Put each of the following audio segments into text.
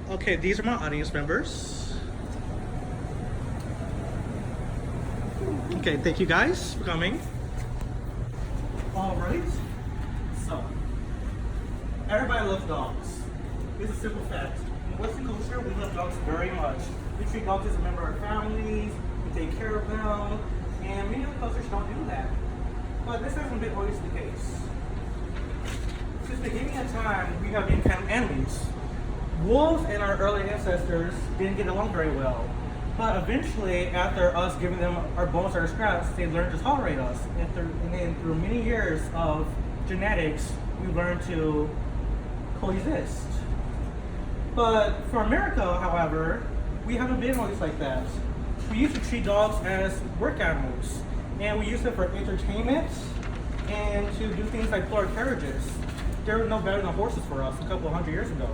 Okay, these are my audience members. Okay, thank you guys for coming. All right. So, everybody loves dogs. It's a simple fact. In Western culture, we love dogs very much. We treat dogs as a member of our families, we take care of them, and many other cultures don't do that. But this hasn't been always the case. Since the beginning of time, we have been kind of enemies. Wolves and our early ancestors didn't get along very well. But eventually, after us giving them our bones or our scraps, they learned to tolerate us. And then through many years of genetics, we learned to coexist. But for America, however, we haven't been always like that. We used to treat dogs as work animals, and we used them for entertainment and to do things like pull our carriages. They were no better than horses for us a couple of hundred years ago.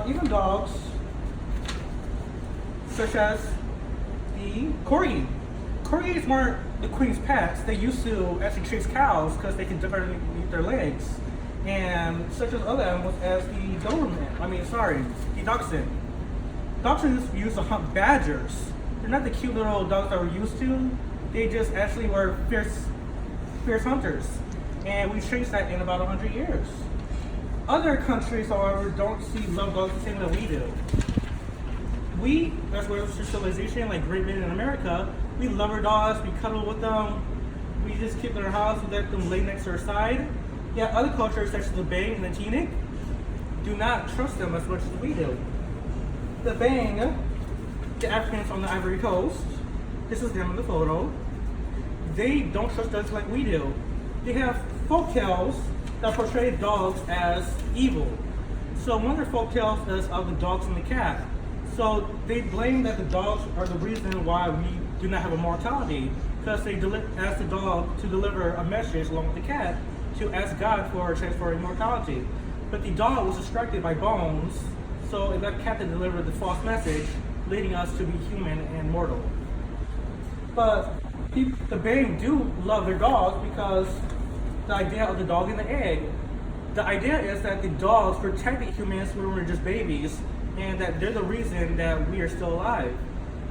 Even dogs, such as the corgi. Corgis weren't the queen's pets. They used to actually chase cows because they could dip underneath their legs. And such as other animals as the the dachshund. Dachshunds used to hunt badgers. They're not the cute little dogs that we're used to. They just actually were fierce hunters. And we've changed that in about 100 years. Other countries, however, don't see love dogs the same way we do. We, as Western civilization, like Great Britain and America, we love our dogs, we cuddle with them, we just keep them in our house, we let them lay next to our side. Yet other cultures, such as the Bang and the Teaneck, do not trust them as much as we do. The Bang, the Africans on the Ivory Coast, this is them in the photo, they don't trust dogs like we do. They have folktales that portray dogs as evil. So one of their folktales is of the dogs and the cat. So they blame that the dogs are the reason why we do not have immortality, because they ask the dog to deliver a message along with the cat to ask God for a chance for immortality. But the dog was distracted by bones, so it led cat to deliver the false message, leading us to be human and mortal. But the Bang do love their dogs because the idea of the dog and the egg. The idea is that the dogs protected humans when we were just babies, and that they're the reason that we are still alive.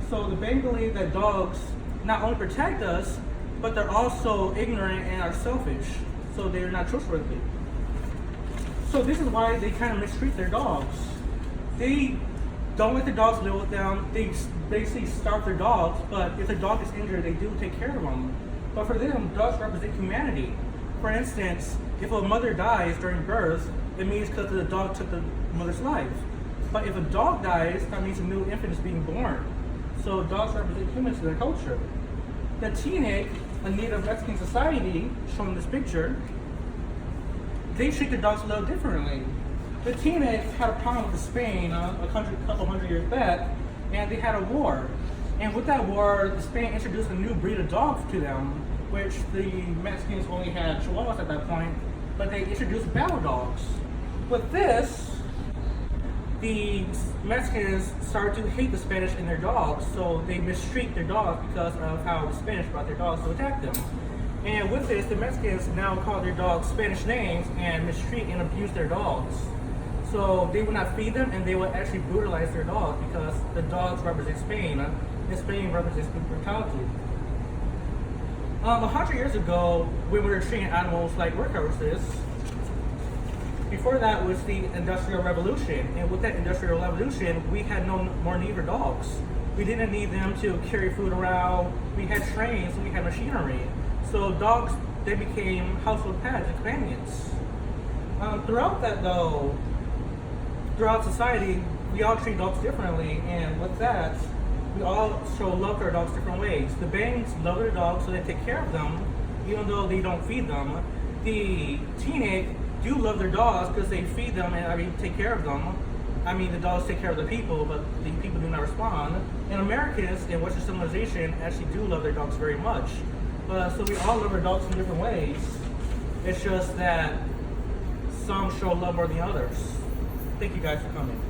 So the Bang believe that dogs not only protect us, but they're also ignorant and are selfish, so they're not trustworthy. So this is why they kind of mistreat their dogs. They don't let the dogs live with them. They basically starve their dogs, but if the dog is injured, they do take care of them. But for them, dogs represent humanity. For instance, if a mother dies during birth, it means because the dog took the mother's life. But if a dog dies, that means a new infant is being born. So dogs represent humans in their culture. The Teaneck, a native Mexican society, shown in this picture, they treat their dogs a little differently. The Teaneck had a problem with Spain a couple hundred years back, and they had a war. And with that war, Spain introduced a new breed of dogs to them, which the Mexicans only had Chihuahuas at that point, but they introduced battle dogs. With this, the Mexicans started to hate the Spanish and their dogs, so they mistreat their dogs because of how the Spanish brought their dogs to attack them. And with this, the Mexicans now call their dogs Spanish names and mistreat and abuse their dogs. So they would not feed them, and they would actually brutalize their dogs because the dogs represent Spain, and Spain represents brutality. 100 years ago, when we were treating animals like workhorses, before that was the Industrial Revolution. And with that Industrial Revolution, we had no more need for dogs. We didn't need them to carry food around. We had trains, we had machinery. So dogs, they became household pets and companions. Throughout society, we all treat dogs differently. And with that, we all show love to our dogs different ways. The Bangs love their dogs, so they take care of them, even though they don't feed them. The Teaneck do love their dogs because they feed them and take care of them. The dogs take care of the people, but the people do not respond. And Americans in Western civilization actually do love their dogs very much. So we all love our dogs in different ways. It's just that some show love more than others. Thank you guys for coming.